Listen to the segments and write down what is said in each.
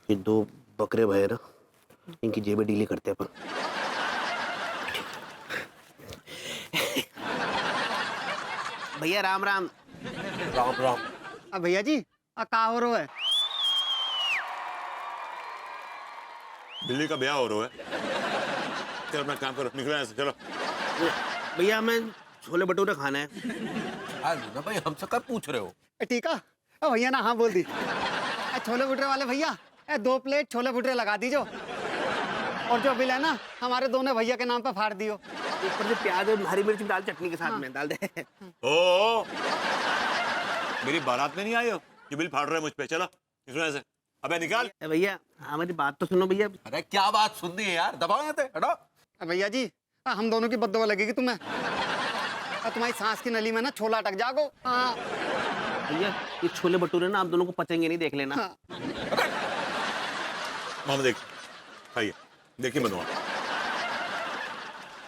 ये दो बकरे भाई ना, इनकी जेबें डीली करते हैं अपन। भैया राम राम। राम राम। अब भैया जी कहाँ हो रहा है? बिल्ली का ब्याह हो रहा है। चलो अपना काम करो, निकलो यहाँ से, चलो। भैया हमें छोले भटूरे खाना है। ना भाई, हमसे कब पूछ रहे हो? ठीक है। भैया ना हाँ बोल दी। छोले भटूरे वाले भैया 2 प्लेट छोले भटूरे लगा दीजो, और जो बिल है ना हमारे दोनों भैया के नाम पे फाड़ दियो। ऊपर से प्याज और हरी मिर्च डाल चटनी के साथ में डाल दे। ओ, मेरी बारात में नहीं आए हो, ये बिल फाड़ रहे हैं मुझ पे। चलो निकलो यहाँ से। अबे निकाल। भैया हमारी बात तो सुनो भैया। अरे क्या बात सुननी है यार, दबाओ यहाँ से, हटो। भैया जी हम दोनों की बददुआ लगेगी तुम्हें, तुम्हारी सांस की नली में ना छोला अटक जागो। हाँ भैया ये छोले भटूरे ना आप दोनों को पचेंगे नहीं, देख लेना। हाँ। मामा देख, खाइए, देखिए मत वहाँ।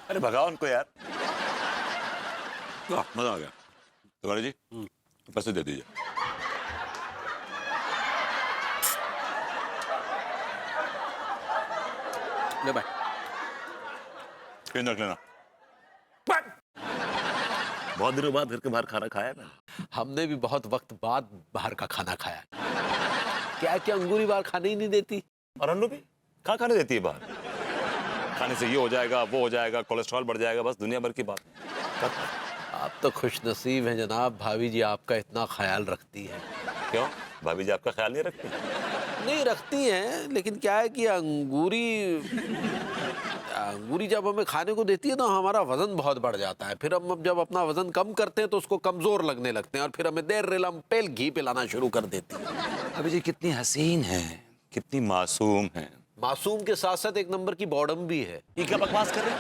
अरे भगाओ उनको यार। वाह, मजा आ गया। तिवारी जी पैसे दे दीजिए। ले भाई, कहीं रख लेना। बहुत दिनों बाद घर के बाहर खाना खाया ना। हमने भी बहुत वक्त बाद बाहर का खाना खाया। क्या क्या अंगूरी बाहर खाने ही नहीं देती। और अन्नू भी कहाँ खाने देती है बाहर? खाने से ये हो जाएगा, वो हो जाएगा, कोलेस्ट्रॉल बढ़ जाएगा, बस दुनिया भर की बात। आप तो खुश नसीब हैं जनाब, भाभी जी आपका इतना ख्याल रखती है। क्यों, भाभी जी आपका ख्याल नहीं रखती? नहीं रखती हैं, लेकिन क्या है कि अंगूरी जब हमें खाने को देती है तो हमारा वजन बहुत बढ़ जाता है। फिर हम जब अपना वजन कम करते हैं तो उसको कमजोर लगने लगते हैं, और फिर हमें देर रेलम पेल घी पिलाना शुरू कर देती है। भाभी जी कितनी हसीन है, कितनी मासूम है। मासूम के साथ साथ एक नंबर की बॉडम भी है। ये क्या बकवास कर रहे हैं?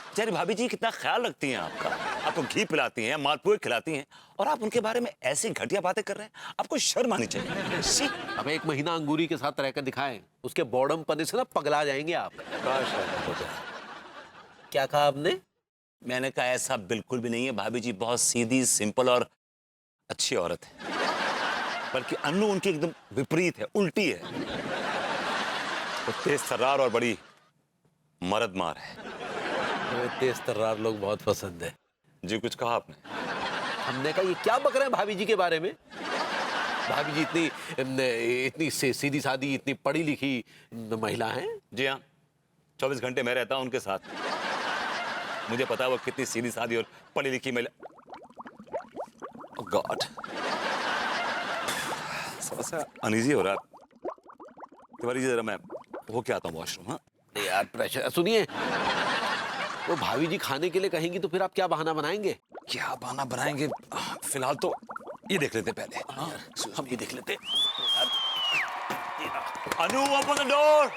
बेचारी भाभी जी कितना ख्याल रखती हैं आपका, आपको घी पिलाती हैं, मालपुए खिलाती हैं, और आप उनके बारे में ऐसी घटिया बातें कर रहे हैं। आपको शर्म आनी चाहिए। शी। अब 1 महीना अंगूरी के साथ रहकर दिखाएं, उसके बॉडम पने से ना पगला जाएंगे आप। काश ऐसा हो जाए। क्या कहा आपने? मैंने कहा ऐसा बिल्कुल भी नहीं है। भाभी जी बहुत सीधी, सिंपल और अच्छी औरत है, बल्कि अन्नू उनकी एकदम विपरीत है, उल्टी है। वो तेज तर्रार और बड़ी मर्दमार है। हमें तेज तर्रार लोग बहुत पसंद है। जी कुछ कहा आपने? हमने कहा ये क्या बक रहे हैं भाभी जी के बारे में? भाभी जी इतनी सीधी सादी, इतनी पढ़ी लिखी महिला हैं। जी हाँ, 24 घंटे मैं रहता हूं उनके साथ। मुझे पता है वो कितनी सीधी सादी और पढ़ी लिखी महिला। गॉड, समस्या अनईजी हो रहा है। तिवारी जी जरा मैं होके आता हूँ वॉशरूम। हाँ यार प्रेशर, सुनिए, वो भाभी जी खाने के लिए कहेंगी तो फिर आप क्या बहाना बनाएंगे? क्या बहाना बनाएंगे? फिलहाल तो ये देख लेते पहले। हाँ, हम ये देख लेते। अनु ओपन द डोर।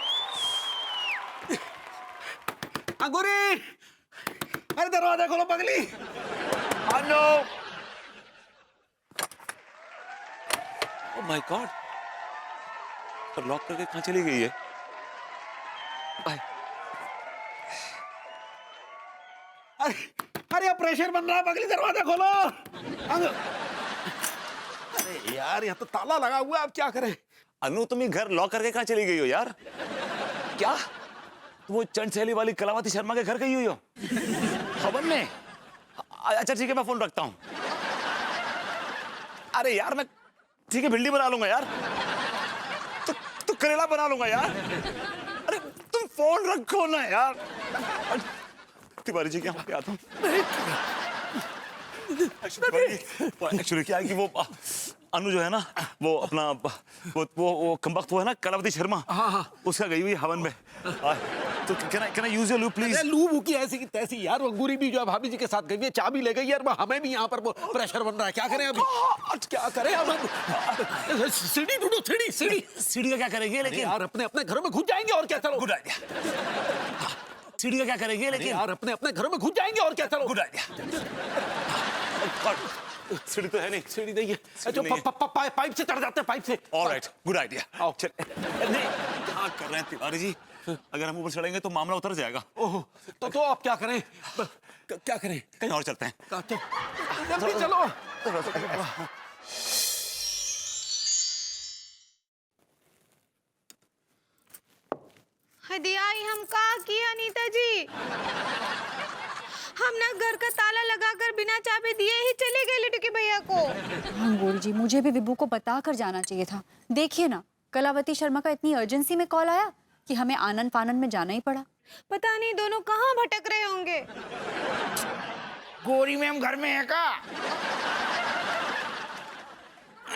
अंगूरी, अरे दरवाजा खोलो पगली। अनु, ओह माय गॉड, पर लॉक करके कहाँ चली गई है? अरे अब प्रेशर बन रहा है पगली, दरवाजा खोलो। अरे यार यहाँ तो ताला लगा हुआ है, अब क्या करें? अनु तुम ये घर लॉक करके कहाँ चली गई हो यार? क्या तुम वो चंद सहेली वाली कलावती शर्मा के घर गई हुई हो? हवन में? अच्छा ठीक है, मैं फोन रखता हूँ। अरे यार मैं ठीक है भिंडी बना लूंगा यार, तो करेला बना लूंगा यार। अरे तुम फोन रखो ना यार। तिवारी जी क्या पे आता हूँ। एक्चुअली क्या है कि वो अनु जो है ना, वो अपना वो कमबख्त वो है ना कलावती शर्मा, उसका गई हुई हवन में। तो can I use your loop please? Lube की ऐसी की तैसी यार, वो अंगूरी भी जो है भाभी जी के साथ गई है, चाबी ले गई यार। हमें भी यहाँ पर वो प्रेशर बन रहा है, क्या करें अभी? क्या करें अब? सीढ़ी ढूंढो, सीढ़ी सीढ़ी। सीढ़ी का क्या करेंगे लेकिन? यार अपने अपने घरों में घुस जाएंगे और क्या। चलो गुड आइडिया। सीढ़ी का क्या करेंगे लेकिन? यार अपने अपने घरों में घुस जाएंगे और क्या। चलो गुड आइडिया। सीढ़ी तो है नहीं। सीढ़ी नहीं है, जो पाइप से चढ़ जाते हैं, पाइप से। Alright, good idea. आओ। चल नहीं, क्या कर रहे हैं तिवारी जी? अगर हम ऊपर चढ़ेंगे तो मामला उतर जाएगा। ओह, तो आप क्या करें? क्या करें? कहीं और चलते हैं। जल्दी चलो। हदियाई हम का किया अनीता जी, हम ना घर का ताला लगाकर बिना चाबी दिए ही चले गए लटके भैया को। हाँ गोरी जी, मुझे भी विभू को बता कर जाना चाहिए था। देखिए ना, कलावती शर्मा का इतनी अर्जेंसी में कॉल आया कि हमें आनन फानन में जाना ही पड़ा। पता नहीं दोनों कहाँ भटक रहे होंगे। गोरी मैम घर में है का?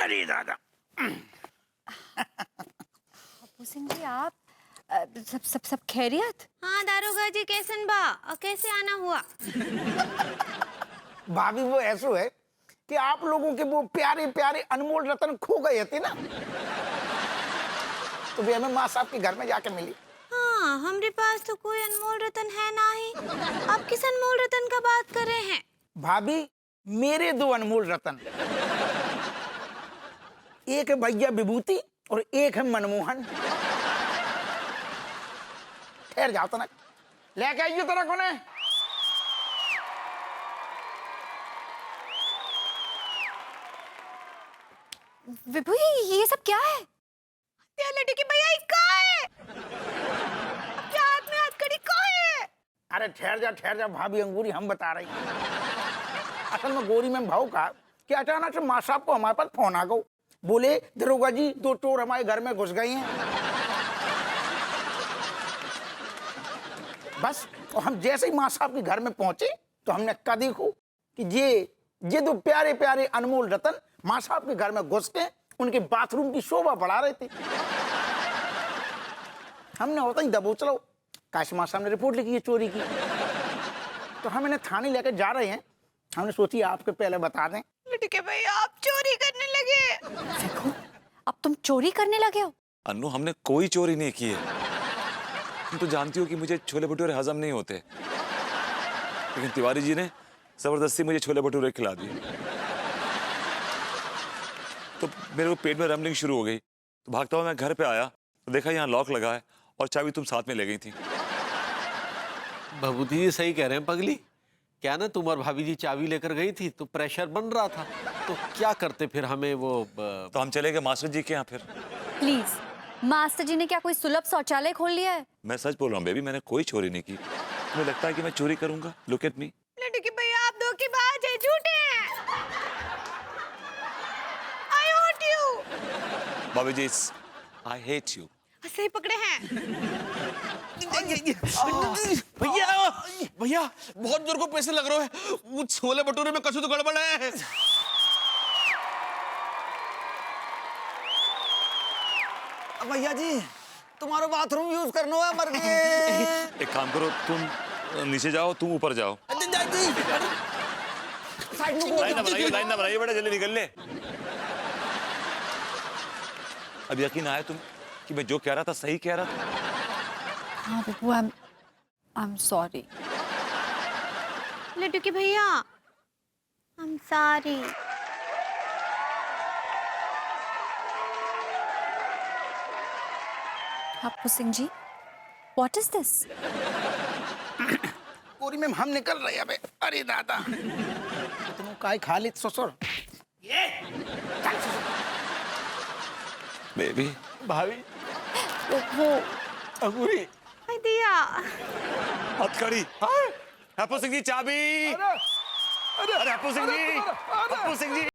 अरे दादा। हप्पू सिंह जी, आप सब खैरियत? हाँ दारोगा जी, कैसन बा और कैसे आना हुआ? भाभी वो ऐसो है कि आप लोगों के वो प्यारे प्यारे अनमोल रतन खो गए थे ना, तो वे हमें माँ साहब के घर में जाके मिली। हाँ, हमारे पास तो कोई अनमोल रतन है ना ही। आप किस अनमोल रतन का बात कर रहे हैं? भाभी मेरे दो अनमोल रतन, एक है भैया विभूति और एक है मनमोहन। ठहर जाओ तनक, लेके आइए तनक उन्हें। विभू, ये सब क्या है? क्या लटकी भैया ये का है? क्या हाथ में हथकड़ी का है? अरे ठहर जा भाभी अंगूरी, हम बता रही हैं। असल में गोरी में भाव का कि अचानक से माँ साहब को हमारे पास फोन आ गया, बोले दरोगा जी 2 चोर हमारे घर में घुस गए हैं। बस, और हम जैसे ही माँ साहब के घर में पहुंचे तो हमने कहा देखो कि ये 2 प्यारे प्यारे अनमोल रतन माँ साहब के घर में घुस के उनके बाथरूम की शोभा बढ़ा रहे थे। हमने होता ही दबोच लो, काश माँ साहब ने रिपोर्ट लिखी है चोरी की, तो हम इन्हें थाने लेकर जा रहे हैं। हमने सोची आपके पहले बता दें। लटके भैया आप चोरी करने लगे। विभू, अब तुम चोरी करने लगे हो? अन्नू, हमने कोई चोरी नहीं की है। तुम तो जानती हो कि मुझे छोले भटूरे हजम नहीं होते, लेकिन तिवारी जी ने जबरदस्ती मुझे छोले भटूरे खिला दिए, तो मेरे को पेट में रमलिंग शुरू हो गई। तो भागता हुआ मैं घर पे आया तो देखा यहाँ लॉक लगा है और चाबी तुम साथ में ले गई थी। भभूति जी सही कह रहे हैं पगली। क्या ना, तुम और भाभी जी चाबी लेकर गई थी तो प्रेशर बन रहा था, तो क्या करते फिर हमें वो तो हम चले गए मास्टर जी के यहाँ। फिर प्लीज, मास्टर जी ने क्या कोई सुलभ शौचालय खोल लिया है? मैं सच बोल रहा हूँ बेबी, मैंने कोई चोरी नहीं की। तुम्हें लगता है कि मैं चोरी करूंगा? Look at me. लटके भैया आप धोखेबाज है, झूठे हैं। I hate you। भाभी जी, आई हेट यू। सही पकड़े हैं। भैया भैया बहुत जोर को पैसे लग रहे हैं, वो छोले भटूरे में कछु तो गड़बड़ है। भैया जी तुम्हारा बाथरूम यूज करना है, मर गए। एक काम करो, तुम नीचे जाओ, तुम ऊपर जाओ। लाइन ना बनाइए बेटा, जल्दी निकल ले। अब यकीन आया तुम कि मैं जो कह रहा था सही कह रहा था? हाँ विभू, आई एम सॉरी। लटके भैया I'm sorry। Happu Singh ji, what is this? गोरी मैम हम निकल रहे हैं अबे। अरे दादा, तुम काय खा ली ससुर। बेबी, भाभी वो अंगूरी। दिया। हथकड़ी। हप्पू सिंह जी चाबी। अरे हप्पू सिंह जी, हप्पू सिंह जी।